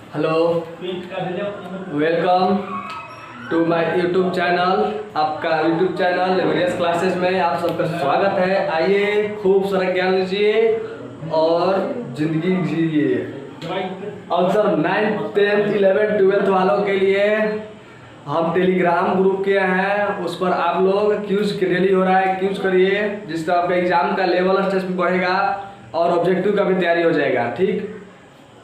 Hello, welcome to my YouTube channel. आपका YouTube channel लेवरियस classes में आप सबका स्वागत है। आइए खूब सारा ज्ञान लीजिए और ज़िंदगी जिए। Answer 9th 10th 11th 12th वालों के लिए हम टेलीग्राम ग्रुप किए हैं, उस पर आप लोग क्यूज डेली हो रहा है, क्यूज करिए जिससे आपका एग्जाम का लेवल स्ट्रेस भी बढ़ेगा और ऑब्जेक्टिव का भी तैयारी हो जाएगा, ठीक।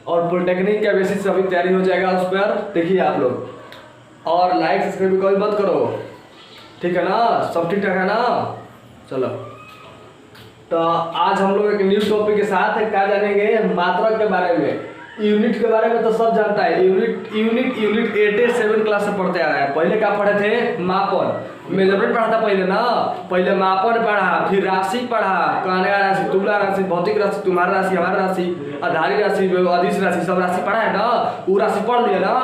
और पॉलिटेक्निक के बेसिस से अभी तैयारी हो जाएगा, उस पर देखिए आप लोग। और लाइक सब्सक्राइब भी कोई मत करो, ठीक है ना, सब ठीक ठाक है ना। चलो, तो आज हम लोग एक न्यू टॉपिक के साथ क्या जानेंगे, मात्रक के बारे में। यूनिट के बारे में तो सब जानता है, यूनिट 8 7 क्लास से पढ़ते आ रहा है। पहले क्या पढ़े थे, मापन, मेजरमेंट पढ़ा था पहले ना। पहले मापन पढ़ा, फिर राशि पढ़ा, कान्या राशि, तुला राशि, भौतिक राशि, तुम्हारा राशि, हमारा राशि, आधारी राशि, अदिश राशि, सब राशि पढ़ा है ना। वो राशि पढ़ लिया ना।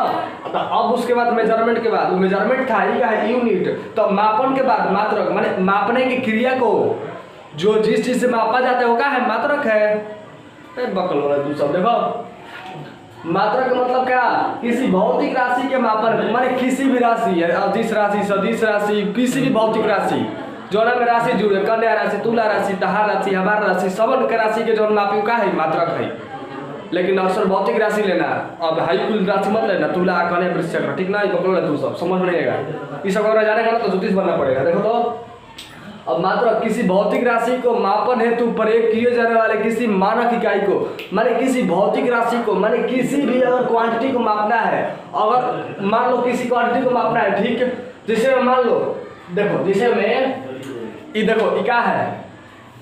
तो अब उसके बाद मेजरमेंट के बाद, मेजरमेंट था ही का यूनिट। तो मापन के बाद मात्रक, माने मापने की क्रिया को जो जिस चीज से मापा जाता है वो क्या है, मात्रक है। बकल हो तू सब देखो। मात्रक का मतलब क्या, किसी भौतिक राशि के मापन, माने किसी भी राशि है, अदिश राशि, सदिश राशि, किसी भी भौतिक राशि जो में राशि जुड़े, कन्या राशि, तुला राशि, तहार राशि, हमार राशि, सबन के राशि के जो मापी का है मात्रक है। लेकिन अक्सर भौतिक राशि लेना, अब हाई कुल राशि मत लेना, तुला कन्या वृश्चिक, ठीक ना। पकड़ो ना, तू सब समझ में नहीं आएगा, ये सब अगर जानेगा ना तो ज्योतिष बनना पड़ेगा। देखो तो अब मात्रक किसी भौतिक राशि को मापन हेतु प्रयोग किए जाने वाले किसी मानक इकाई को, माने किसी भौतिक राशि को, माने किसी भी अगर क्वांटिटी को मापना है, अगर मान लो किसी क्वांटिटी को मापना है, ठीक है। जैसे मान लो, देखो जैसे में ये देखो ये क्या है,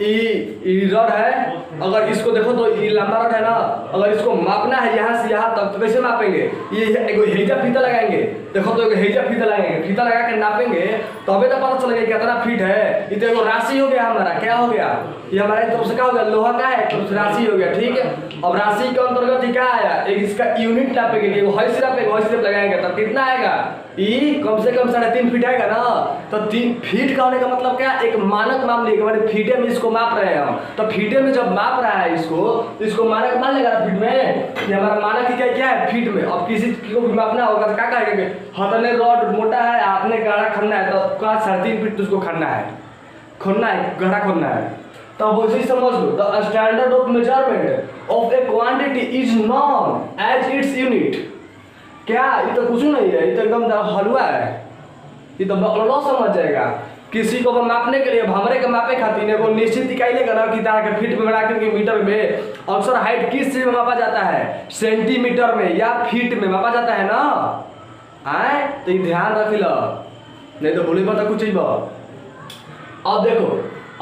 ये रड है। अगर इसको देखो तो ये लंबा रड है ना, अगर इसको मापना है यहाँ से यहाँ तक तो कैसे मापेंगे, ये एगो हेजा फीता लगाएंगे। देखो तो एगो हेजा फीता लगाएंगे, फीता लगा के नापेंगे तबे तो पता चलेगा कितना फीट है। ये तो एगो राशि हो गया हमारा, क्या हो गया, ये हमारा एक तरफ से क्या हो गया, लोहा का है, एक तरफ से राशि हो गया, ठीक है। अब राशि के अंतर्गत क्या आया, एक इसका यूनिट नापेंगे, हॉइस लगाएंगे तब कितना आएगा, ये कम से कम 3.5 फीट आएगा ना। तो 3 फीट का होने का मतलब क्या, एक मानक मान लिया, हमारे फीटे में इसको माप रहे हैं हम। तो फीटे में जब माप रहा है इसको मानक मान लेगा ना फीट में, ये हमारा मानक की क्या है, फीट में। अब किसी को भी मापना होगा तो क्या कहेंगे, हथने रॉड मोटा है, आपने गहरा खनना है तो क्या 3.5 फीट उसको खनना है, गहरा खोदना है। तो वैसे ही समझ लो, the standard of measurement of a quantity is known as its unit. क्या, ये तो कुछ नहीं है, ये तो एकदम हलवा है, ये तो बकलो समझ जाएगा। किसी को मापने के लिए, हमरे के मापे खातिर एगो निश्चित इकाई लेगा ना, कि तारा के फीट में बना करके मीटर में। अक्सर हाइट किस चीज में मापा जाता है, सेंटीमीटर में या फीट में मापा जाता है ना। आए तो ये ध्यान रख लो, नहीं तो बोले बता कुछ ही। अब देखो,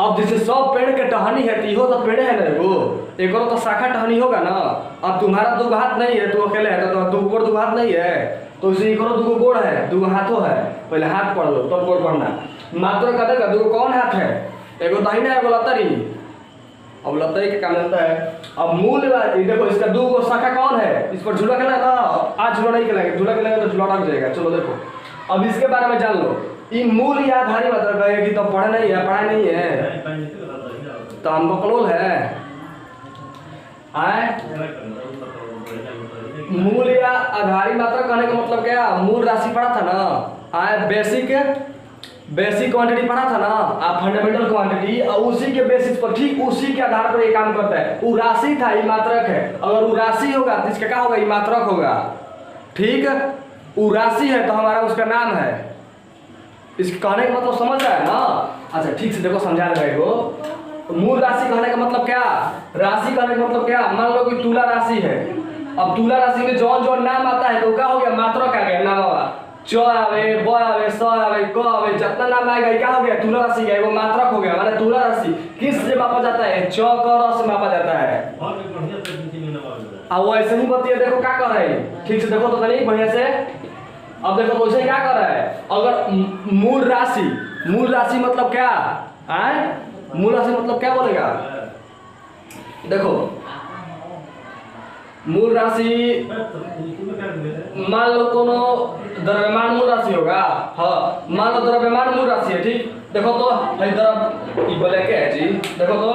अब जैसे सब पेड़ के टहनी है, तो तो पेड़ है ना, वो एक और तो शाखा टहनी होगा ना। अब तुम्हारा 2 हाथ नहीं है, तू अकेले है तो 2 हाथ नहीं है, तो इसे एक और 2 गोड़ है, 2 हाथों है। पहले हाथ पढ़ लो तब गोड़ पढ़ना। मात्र का देखा 2 कौन हाथ है, एगो दाहिना एगो लतरी। अब लतरी के काम होता है। अब मूल देखो, इसका 2 शाखा कौन है, इस पर झूला खेला ना, आज झूला नहीं खेलेंगे, झूला खेलेंगे तो झूला रख जाएगा। चलो देखो, अब इसके बारे में जान लो। इन मूल या आधारी मात्रक है कि तो पढ़ा नहीं है, तो हम बकलोल है। आए मूल या आधारी मात्रक कहने का मतलब क्या, मूल राशि पढ़ा था ना। आए बेसिक क्वांटिटी पढ़ा था ना, आप फंडामेंटल क्वांटिटी, और उसी के बेसिस पर, ठीक उसी के आधार पर ये काम करता है। वो राशि था, ये मात्रक है। अगर वो राशि होगा तो इसका क्या होगा, ये मात्रक होगा, ठीक। वो राशि है तो हमारा उसका नाम है। इसके कहने का मतलब समझ रहा है ना। अच्छा ठीक से देखो, समझा रहेगा। मूल राशि कहने का मतलब क्या, राशि कहने का मतलब क्या, मान लो कि तुला राशि है। अब तुला राशि में जो नाम आता है तो क्या हो गया, मात्रक आ गया, नाम होगा। च आवे, ब आवे, स आवे, क आवे, जितना नाम आएगा क्या हो गया, तुला राशि का वो मात्रक हो गया। माने तुला राशि किस से मापा जाता है, च क र से मापा जाता है। अब वैसे ही बतिया, देखो क्या कर रहे हैं, ठीक से देखो तो नहीं बढ़िया से। अब देखो वैसे क्या कर रहा है, अगर मूल राशि मतलब क्या है, मूल राशि मतलब क्या बोलेगा। देखो मूल राशि, मान लो कोनो द्रव्यमान मूल राशि होगा, हाँ मान लो द्रव्यमान मूल राशि है, ठीक। देखो तो बोले क्या है जी, देखो तो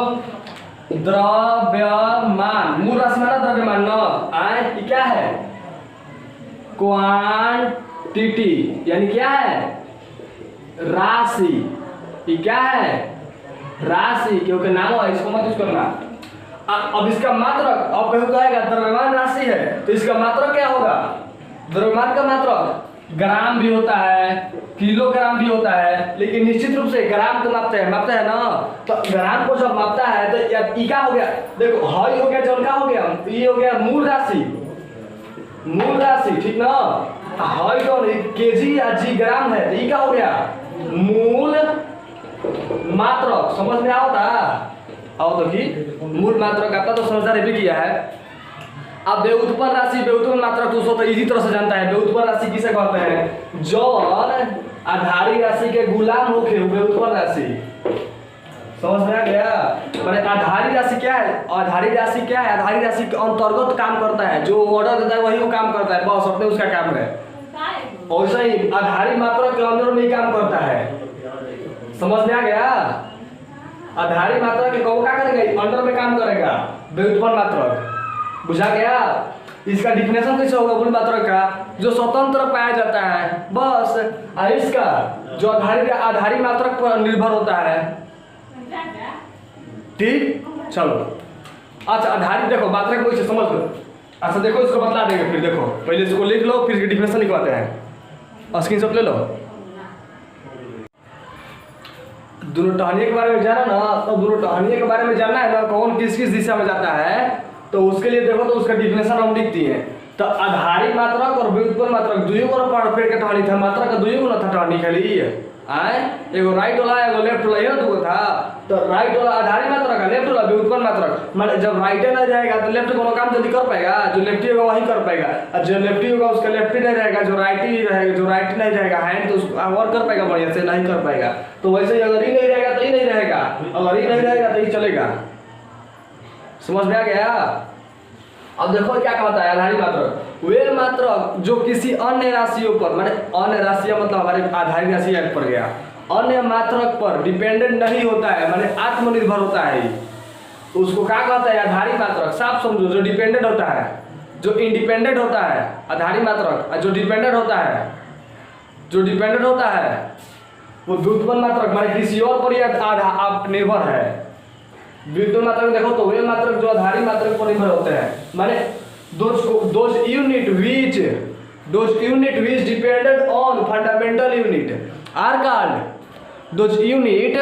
द्रव्यमान मूल राशि माना द्रव्यमान न आए, क्या है क्वांटिटी यानी क्या है, राशि। ये क्या है, राशि, क्योंकि नाम है इसको मत यूज करना। अब इसका मात्रक, अब कहीं कहेगा द्रव्यमान राशि है तो इसका मात्रक क्या होगा, द्रव्यमान का मात्रक ग्राम भी होता है, किलोग्राम भी होता है, लेकिन निश्चित रूप से ग्राम तो मापते हैं ना। तो ग्राम को जब मापता है तो ई का हो गया, देखो हाई हो गया, जल का हो गया, ये हो गया मूल राशि, ठीक ना। हाई कौन, केजी या जी ग्राम है, तो ई का हो गया मूल मात्रक। समझ में आता, आओ तो कि मूल मात्रक आता तो समझदार भी किया है। अब व्युत्पन्न राशि, व्युत्पन्न मात्रक तो तो इसी तरह से जानता है। व्युत्पन्न राशि किसे कहते हैं, जौन आधारी राशि के गुलाम होके व्युत्पन्न राशि। समझ में आ गया, माने आधारी राशि क्या है, आधारी राशि क्या है, आधारी राशि के अंतर्गत काम करता है, जो ऑर्डर देता है वही वो काम करता है, बस अपने उसका काम है। वैसे ही आधारी मात्रक के अंदर में ही काम करता है। समझ में आ गया, आधारी मात्रक के कौन क्या करेगा, अंदर में काम करेगा व्युत्पन्न मात्रक। बुझा गया। इसका डिफिनेशन कैसे होगा मूल मात्रक का, जो स्वतंत्र पाया जाता है बस, इसका जो आधारी मात्रक पर निर्भर होता है। ठीक, चलो अच्छा आधारी देखो मात्रक को इसे समझ लो। अच्छा देखो इसको बतला देंगे, फिर देखो पहले इसको लिख लो फिर डिफिनेशन लिखवाते हैं। स्क्रीनशॉट ले लो। दोनों टहनियों के बारे में जाना ना, तो दोनों टहनियों के बारे में जानना है ना, कौन किस किस दिशा में जाता है, तो उसके लिए देखो तो उसका डिफिनेशन हम लिखती है। तो आधारी मात्रक और व्युत्पन्न मात्रक दुइयों को पेड़ के टहनी था, मात्रक का दुइयों को ना था टहनी खाली आए, एगो राइट वाला एगो लेफ्ट वाला, ये दुगो था। तो राइट वाला आधारी मात्रक है, लेफ्ट वाला व्युत्पन्न मात्रक। माने जब राइट नहीं रहेगा तो लेफ्ट कोनो काम जल्दी कर पाएगा, जो लेफ्टी होगा वही कर पाएगा, और जो लेफ्टी होगा उसका लेफ्टी नहीं रहेगा, जो राइटी रहेगा, जो राइट नहीं रहेगा हैंड तो उसको और कर पाएगा, बढ़िया से नहीं कर पाएगा। तो वैसे ही अगर ये नहीं रहेगा तो ये नहीं रहेगा, अगर ये नहीं रहेगा तो ये चलेगा। समझ में आ गया। अब देखो क्या कहता है आधारी मात्रक, वे मात्रक जो किसी अन्य राशियों पर, माने अन्य राशियां मतलब हमारे आधारी राशि याद पड़ गया, अन्य मात्रक पर डिपेंडेंट नहीं होता है, माने आत्मनिर्भर होता है, तो उसको क्या कहता है आधारी मात्रक। साफ समझो, जो डिपेंडेंट होता है, जो इंडिपेंडेंट होता है आधारी मात्रक, जो डिपेंडेंट होता है, जो डिपेंडेंट होता है वो व्युत्पन्न मात्रक, माने किसी और पर आप निर्भर है। व्युत्पन्न मात्रक देखो तो वे मात्रक जो आधारी मात्रक पर निर्भर होते हैं, माने those unit which depended on fundamental unit are called, those unit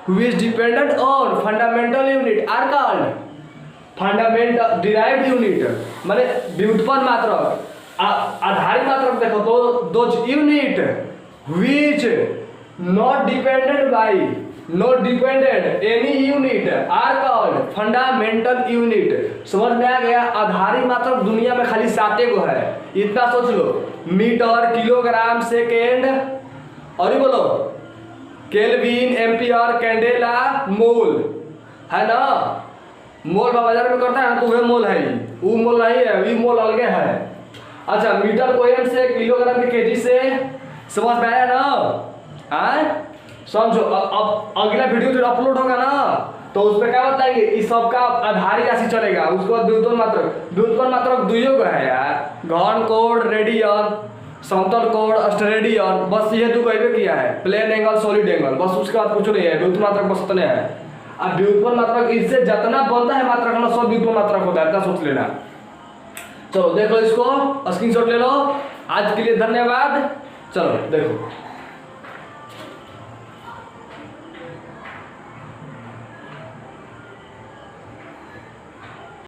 which depended on fundamental unit are called fundamental derived unit। माने व्युत्पन्न मात्रक, आधारी मात्रक देखो तो those unit which not dependent any unit are called fundamental unit। समझ में आ गया। आधारी मात्रक दुनिया में खाली 7 गो है, इतना सोच लो, मीटर, किलोग्राम, सेकेंड, और ही बोलो केल्विन, एम्पियर, कैंडेला, मोल, है ना। मोल बाजार में करता है ना, तो वह मोल है, वो मोल नहीं है, वो मोल अलग है। अच्छा मीटर को एम से, किलोग्राम के केजी से, समझ में आया ना। समझो। अब अगला वीडियो जो अपलोड होगा ना तो उस पर क्या बताएंगे, इस सब का आधारी राशि चलेगा। उसके बाद व्युत्पन्न मात्रक दुइयों का है यार, घन कोण, रेडियन, समतल कोण, अस्टेरेडियन, बस ये दो कहबे किया है, प्लेन एंगल, सॉलिड एंगल, बस उसके बाद कुछ नहीं है। व्युत्पन्न मात्रक बस इतने है। अब व्युत्पन्न मात्रक इससे जितना बनता है मात्रक ना, सब व्युत्पन्न मात्रक होता है, इतना सोच लेना। चलो देख लो इसको, स्क्रीनशॉट ले लो। आज के लिए धन्यवाद। चलो देखो।